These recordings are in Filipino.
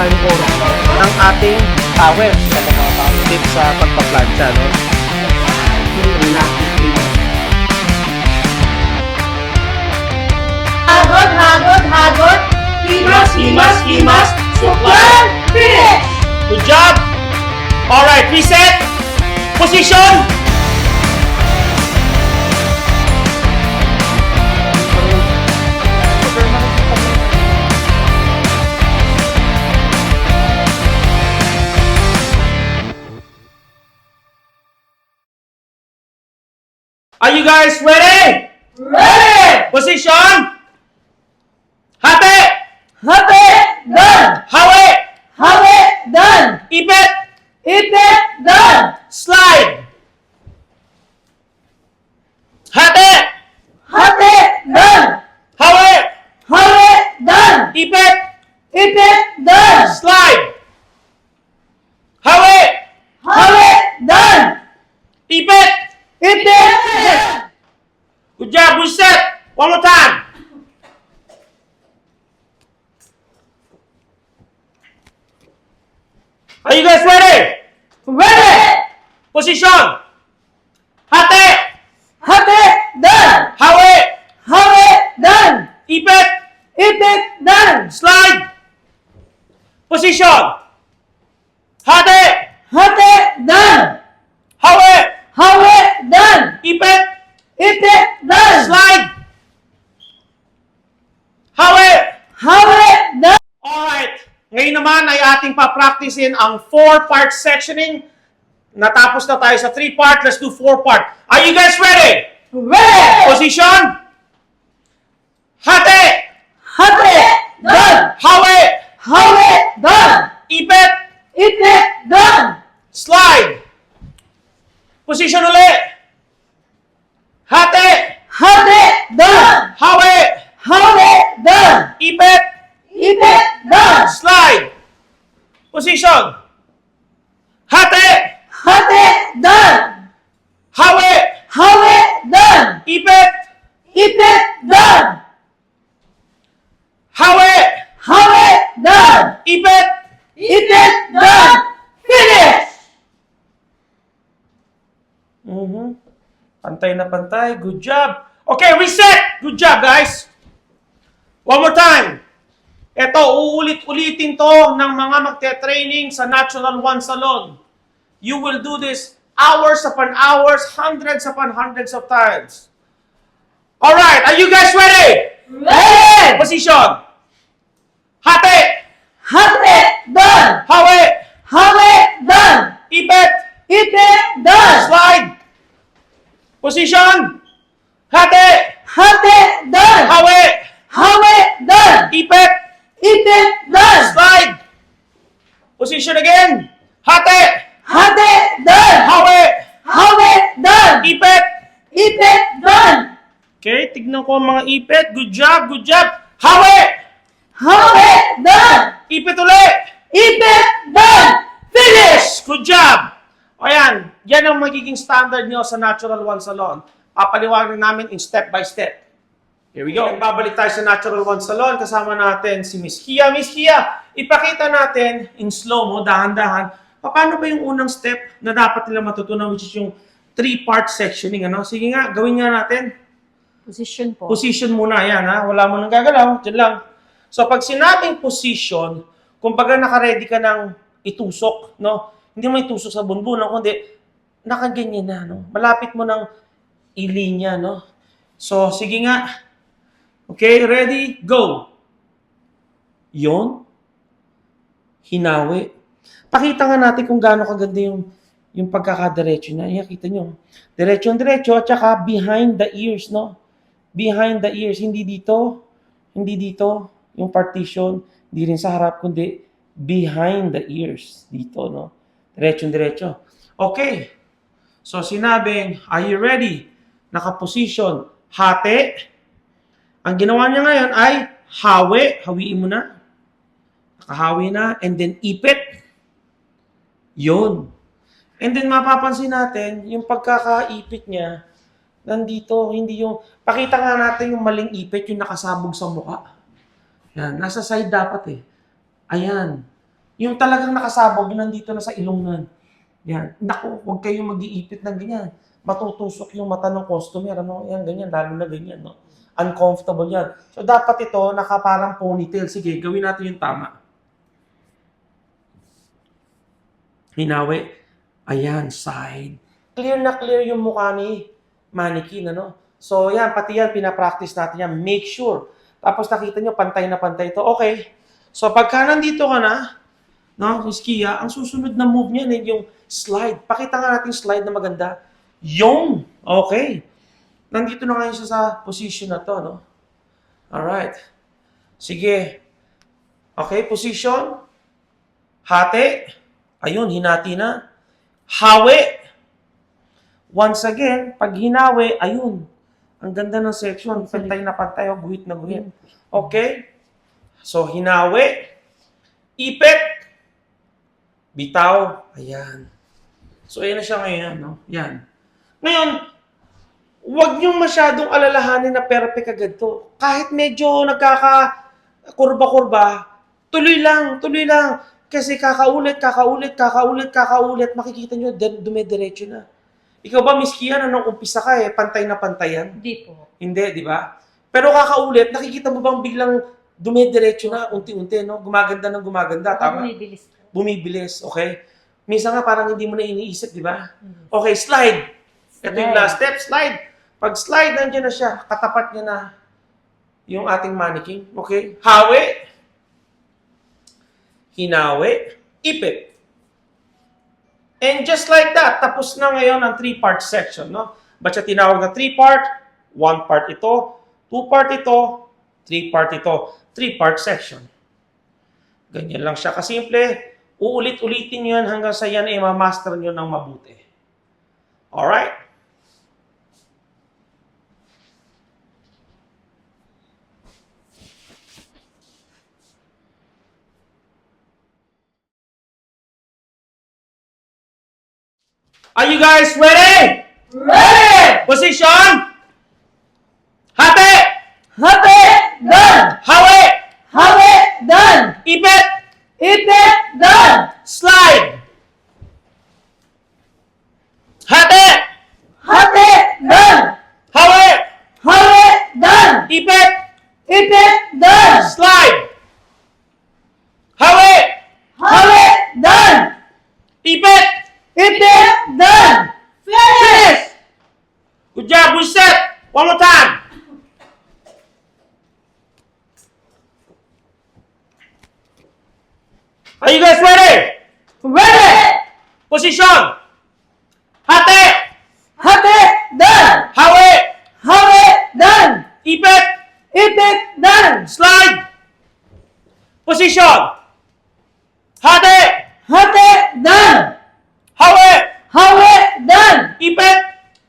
time core ng ating towel. Tip sa pagpaplansya, no? Hagod, hagod, hagod. Himas, himas, himas. Super finish! Good job! Alright, reset! Position! Are you guys ready? Ready! Position! Hati! Hati, done! Hawi! Hawi, done! Ipit! Ipit, done! Slide! Hati! Hati, done! Hawi! Hawi, done! Ipit! Ipit, done! Slide! Hawi! Hawi, done! Ipit! Ipit, done! Good job, reset! One more time! Are you guys ready? Ready! Position! Hati! Hati, done! Hawi! Hawi, done! Ipit! Ipit, done! Slide! Position! Hati! Hati, done! Hawi! Hawi, done! Ipit! Ipit, done! Slide! Hawi! Hawi, done! Alright. Ngayon naman ay ating pa-practicein ang 4-part sectioning. Natapos na tayo sa 3-part. Let's do 4-part. Are you guys ready? Ready! Position! Hati! Hati, done! Hawi! Hawi, done! Ipit! Ipit, done! Slide! Position ulit! Hati! Hati, done! Hawi! Hawi, done! Ipit! Ipit, done! Slide! Position! Hati! Hati, done! Hawi! Hawi, done! Ipit! Ipit, done! Hawi! Hawi, done! Ipit! Ipit, done! Finish! Pantay na pantay. Good job. Okay, reset. Good job, guys. One more time. Ito, uulit-ulitin to ng mga magte-training sa Natural One Salon. You will do this hours upon hours, hundreds upon hundreds of times. Alright, are you guys ready? Ready! Position. Hati. Hati, done! Hawi. Hawi, done! Ipit. Ipit, done! Slide. Position. Hati. Hati, done! Hawi. Hawi, done! Ipit. Ipit, done! Slide. Position again. Hati. Hati, done! Hawi. Hawi, done! Ipit. Ipit, done! Okay, tignan ko ang mga ipit. Good job, good job. Hawi. Hawi, done! Ipit ulit. Ipit, done! Finish! Good job. O yan, yan ang magiging standard nyo sa Natural One Salon. Papaliwanag namin in step by step. Here we go. Babalik tayo sa Natural One Salon. Kasama natin si Miss Kia. Miss Kia, ipakita natin in slow-mo, dahan-dahan, paano ba yung unang step na dapat nila matutunan, which is yung 3-part sectioning. Ano? Sige nga, gawin nga natin. Position po. Position muna, yan ha. Wala mo nang gagalaw. Diyan lang. So, pag sinabing position, kumbaga naka-ready ka ng itusok, no? Hindi mo itusok sa bunbunan, kundi nakaganyan na, no? Malapit mo ng ilinya, no? So, sige nga. Okay, ready? Go! Yon. Hinawi. Pakita nga natin kung gaano kaganda yung pagkakadiretso na. Yan, kita nyo. Diretso-diretso, at saka behind the ears, no? Behind the ears. Hindi dito. Hindi dito. Yung partition. Hindi rin sa harap, kundi behind the ears. Dito, no? Diretso-diretso. Okay. So, sinabing, are you ready? Nakaposition. Hati. Ang ginawa niya ngayon ay hawi. Hawiin mo na. Nakahawi na. And then, ipit. Yun. And then, mapapansin natin, yung pagkakaipit niya, nandito, hindi yung, pakita nga natin yung maling ipit, yung nakasabog sa mukha. Yan, nasa side dapat eh. Ayan. Yung talagang nakasabog, yung nandito na sa ilongnan. Yan. Naku, huwag kayong mag-iipit ng ganyan. Matutusok yung mata ng customer. Ano? Yan, ganyan. Lalo na ganyan. No? Uncomfortable yan. So, dapat ito, nakaparang ponytail. Sige, gawin natin yung tama. Hinawi. Ayan, side. Clear na clear yung mukha ni mannequin. Ano? So, yan, pati yan, pinapractice natin yan. Make sure. Tapos nakita nyo, pantay na pantay ito. Okay. So, pagka nandito ka na, no, Miss Kia, ang susunod na move niyan ay yung slide. Pakita nga natin slide na maganda. Yung, okay. Nandito na ngayon siya sa position na to, no? Alright. Sige. Okay, position. Hati. Ayun, hinati na. Hawi. Once again, pag hinawi, ayun. Ang ganda ng section. Pantay na pantay, o guhit na guhit. Okay? So, hinawi. Ipit. Bitaw. Ayan. So, ayan na siya ngayon. No? Yan. Ngayon, huwag niyong masyadong alalahanin na perfect agad to. Kahit medyo nagkaka-kurba-kurba, tuloy lang, tuloy lang. Kasi kakaulit, makikita niyo, dumidiretso na. Ikaw ba, Miss Kia, nung umpisa ka pantay na pantayan? Hindi po. Hindi, di ba? Pero kakaulit, nakikita mo bang biglang dumidiretso na, unti-unti, no? Gumaganda ng gumaganda, tama? Bumibilis po. Bumibilis, okay? Minsan nga parang hindi mo na iniisip, di ba? Okay, slide. Ito yung last step, slide. Pag slide, nandiyan na siya. Katapat niya na yung ating mannequin. Okay? Hawi. Hinawi. Ipit. And just like that, tapos na ngayon ang 3-part section, no? Ba't siya tinawag na 3-part? 1 part ito, 2 part ito, 3 part ito. 3-part section. Ganyan lang siya kasimple. Uulit-ulitin nyo yan hanggang sa yan ma-master nyo ng mabuti. Alright? Are you guys ready? Ready! Position! Hati! Hati! Done! Hawi! Hawi! Done! Ipit! Ipit! Done! Slide! Hati! Hati! Done! Hawi! Hawi! Done! Ipit! Ipit! Done! Slide! Hawi! Hawi! Done! Ipit! Ipit! Done! Finish! Good job, reset! One more time! Are you guys ready? Ready! Position! Hati! Hati! Done! Hawi! Hawi! Done! Ipit! Ipit! Done! Slide! Position! Hati! Hati! Done! Hawi! Hawi! Done! Ipit!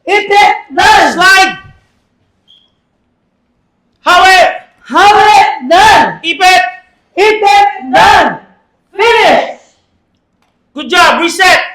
Ipit! Done! Slide! Hawi! Hawi! Done! Ipit! Ipit! Done! Finish! Good job, reset!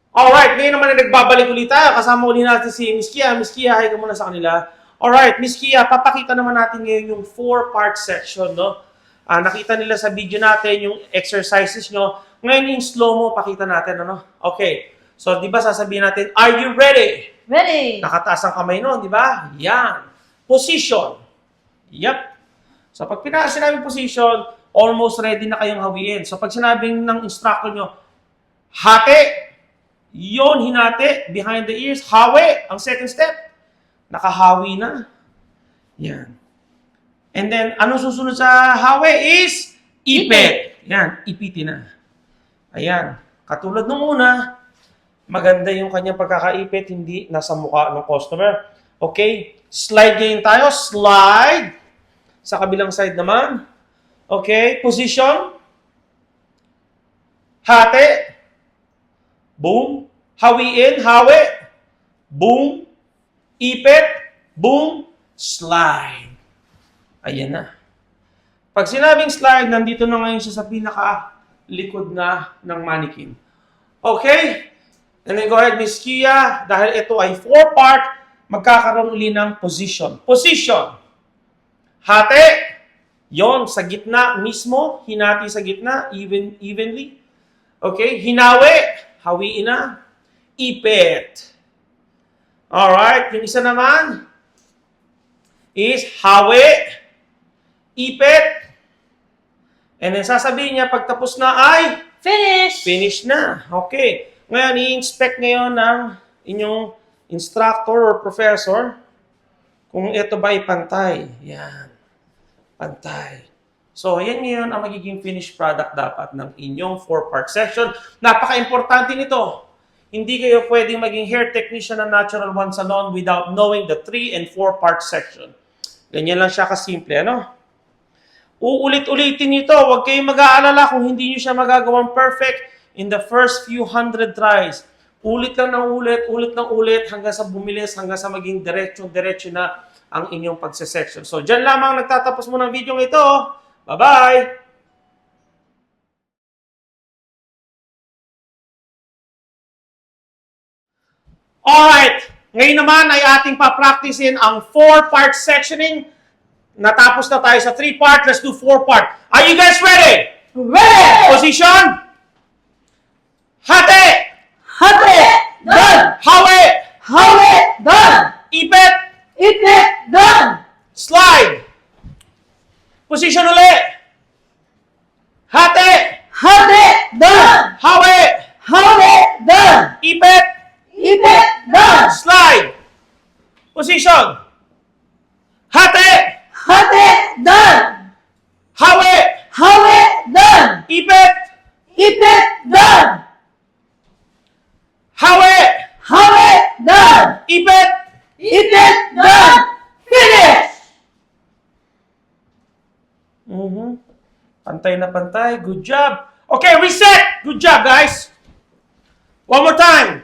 Alright, ngayon naman na nagbabalik ulit tayo. Kasama ulit natin si Miss Kia. Miss Kia, hi ka muna sa kanila. Alright, Miss Kia, papakita naman natin ngayon yung 4-part section, no? Nakita nila sa video natin yung exercises nyo. Ngayon yung slow-mo, pakita natin, ano? Okay. So, di ba sasabihin natin, are you ready? Ready! Nakataas ang kamay nun, di ba? Yan. Position. Yep. So, pag sinabing position, almost ready na kayong hawiin. So, pag sinabing ng instructor nyo, hati, yon hinati, behind the ears, hawi, ang second step, nakahawi na. Yan. And then, anong susunod sa hawi is ipit. Yan, ipitin na. Ayan. Katulad nung una, maganda yung kanyang pagkakaipit, hindi nasa mukha ng customer. Okay? Slide ngayon tayo. Slide. Sa kabilang side naman. Okay? Position. Hati. Boom. Hawiin. Hawi. Boom. Ipit. Boom. Slide. Ayan na. Pag sinabing slide, nandito na ngayon siya sa pinaka-likod na ng mannequin. Okay? And then go ahead, Miss Kia. Dahil ito ay 4-part, magkakaroon uli ng position. Position. Hati. Yon, sa gitna mismo. Hinati sa gitna, evenly. Okay, hinawi. Hawiin na. Ipit. Alright, yung isa naman is hawi. Ipit. And then sasabihin niya, pagtapos na ay Finish! finish na. Okay. Ngayon, i-inspect ngayon ng inyong instructor or professor kung ito ba ay pantay. Yan. Pantay. So, yan ngayon ang magiging finished product dapat ng inyong 4-part section. Napaka-importante nito. Hindi kayo pwedeng maging hair technician ng Natural One Salon without knowing the 3 and 4-part section. Ganyan lang siya kasimple, ano? Uulit-ulitin nito. Huwag kayong mag-aalala kung hindi nyo siya magagawang perfect in the first few 100 tries. Ulit lang ng ulit hanggang sa bumilis, hanggang sa maging diretso na ang inyong pagse-section. So, dyan lamang nagtatapos mo ng video ito. Bye-bye! Alright! Ngayon naman ay ating pa-practicein ang 4-part sectioning. Natapos na tayo sa 3-part. Let's do 4-part. Are you guys ready? Ready! Position! Hati! Hati! Done! Hawi! Hawi! Done! Ipit! Ipit! Done! Slide! Position uli! Hati! Hati! Done! Hawi! Hawi! Done! Ipit! Ipit! Done! Slide! Position! Hati! Hati! Done! Hawi! Hawi! Done! Ipit! Ipit! Done! Hawi! Hawi! Done! Ipit! Ipit! Done! Finish! Pantay na pantay. Good job. Okay, reset! Good job, guys. One more time.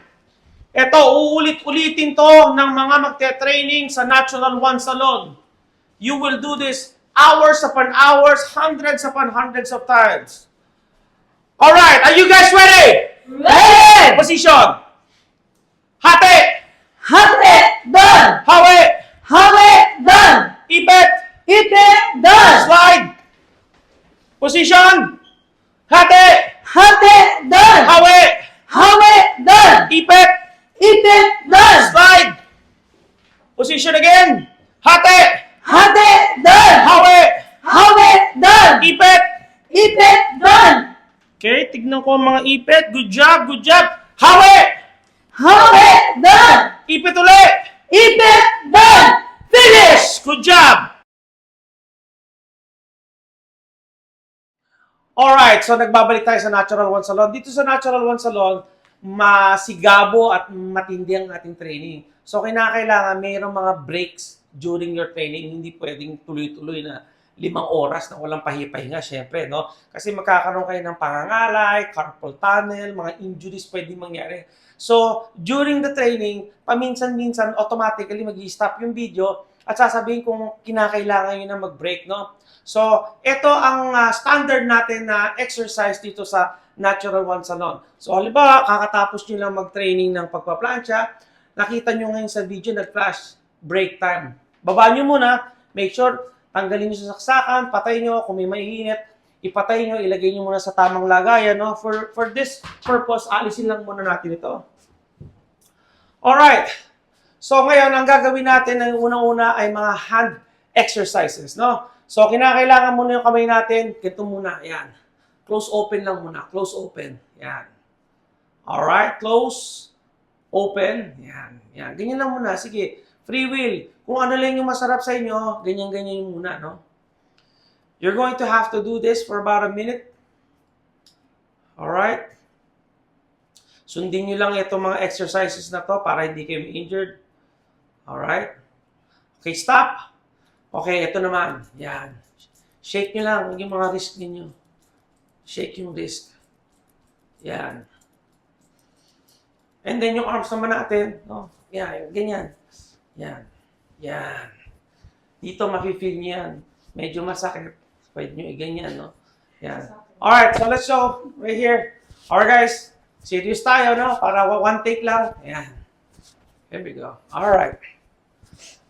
Ito, uulit-ulitin to ng mga magte-training sa Natural One Salon. You will do this hours upon hours, hundreds upon hundreds of times. Alright, are you guys ready? Ready! Position. Hati. Hati! Done! Hawi. Hawi! Done! Ipit. Ipit! Done! Slide. Position. Hati. Hati! Done! Hawi. Hawi! Done! Ipit. Ipit! Done! Slide. Position again. Hati. Hati! Done! Hawi. Hawi! Done! Ipit. Ipit! Done! Okay, tignan ko ang mga ipit. Good job, good job. Hawi. Hawi! Done! Ipit ulit. Ipit! Done! Finish! Good job. Alright, so nagbabalik tayo sa Natural One Salon. Dito sa Natural One Salon, masigabo at matindi ang ating training. So, kinakailangan mayroong mga breaks during your training. Hindi pwedeng tuloy-tuloy na 5 oras na walang pahipahinga, syempre, no? Kasi magkakaroon kayo ng pangangalay, carpal tunnel, mga injuries pwedeng mangyari. So, during the training, paminsan-minsan, automatically mag-i-stop yung video at sasabihin kung kinakailangan nyo na mag-break, no? So, ito ang standard natin na exercise dito sa Natural One Salon. So, halimbawa, kakatapos nyo lang mag-training ng pagpaplansya, nakita nyo ngayon sa video, nag-flash break time. Baba nyo muna, make sure, tanggalin nyo sa saksakan, patay nyo, kung may maiinit, ipatay nyo, ilagay nyo muna sa tamang lagayan, no? For this purpose, alisin lang muna natin ito. Alright. So, ngayon, ang gagawin natin, ang unang-una ay mga hand exercises, no? So, kinakailangan muna yung kamay natin. Ganito muna. Yan. Close open lang muna. Close open. Yan. Alright. Close. Open. Yan. Yan. Ganyan lang muna. Sige. Free will. Kung ano lang yung masarap sa inyo, ganyan-ganyan yung muna, no? You're going to have to do this for about a minute. Alright. Sundin nyo lang itong mga exercises na to para hindi kayo injured. Alright. Okay, stop. Okay, ito naman. Yan. Shake nyo lang yung mga wrist ninyo. Shake yung wrist. Yan. And then yung arms naman natin. No? Yan, ganyan. Yan. Yan. Dito mafe-feel nyo yan. Medyo masakit. Pwede nyo i-ganyan, no? Yan. Alright, so let's show right here. Alright, guys. Serious tayo, no? Para one take lang. Ayan. Here we go. Alright.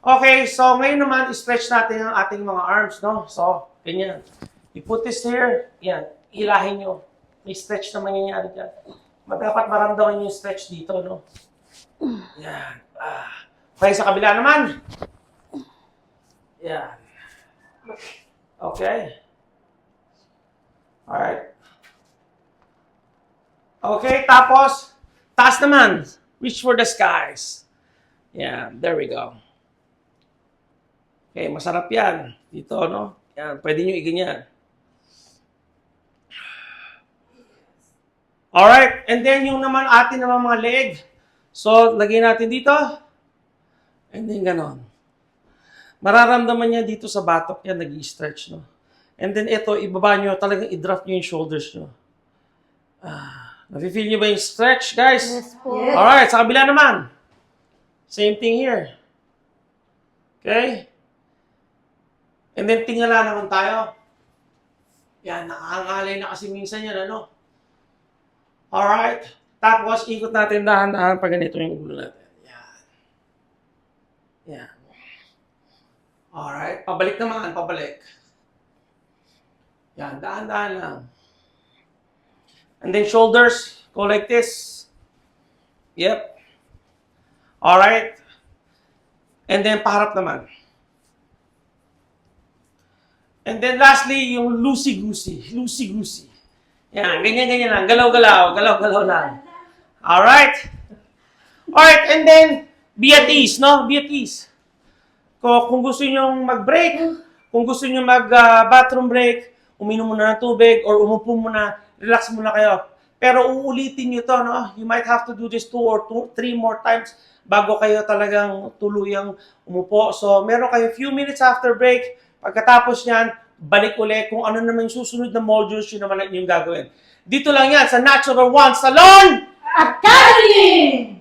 Okay, so ngayon naman, stretch natin ang ating mga arms, no? So, ganyan. You put this here. Yan. Hilahin nyo. May stretch na mangyayari dyan. Dapat maramdaman yung stretch dito, no? Yan. Okay, sa kabila naman. Yan. Okay. Alright. Okay, tapos, taas naman. Reach for the skies. Yan, there we go. Okay, masarap yan. Dito, no? Yan, pwede nyo iganyan. Alright, and then yung naman atin naman mga leg. So, lagyan natin dito. And then ganon. Mararamdaman niya dito sa batok yan, nag-i-stretch, no? And then ito, ibaba nyo, talagang i-drop nyo yung shoulders nyo. Nafe-feel nyo ba yung stretch, guys? Yes po. Yes. Alright, sa kabila naman. Same thing here. Okay? And then tingala naman tayo. Yan, nakakangalay na kasi minsan yan, ano? Alright. Tapos, ikot natin dahan-dahan pag ganito yung ulo natin. Yan. Yan. Alright. Pabalik naman, pabalik. Yan, dahan-dahan lang. And then shoulders, go like this. Yep. Alright. And then paharap naman. And then lastly, yung loosey-goosey. Loosey-goosey. Yan, ganyan-ganyan lang. Galaw-galaw. Galaw-galaw lang. Alright? Alright, and then, be at ease, no? Be at ease. Kung gusto nyo mag-break, kung gusto nyo mag-bathroom break, uminom muna ng tubig, or umupo muna, relax muna kayo. Pero uulitin nyo to, no? You might have to do this 2 or 3 more times bago kayo talagang tuluyang umupo. So, meron kayo few minutes after break. Pagkatapos niyan, balik ulit kung ano naman yung susunod na modules yun naman yung gagawin. Dito lang yan sa Natural One Salon Academy!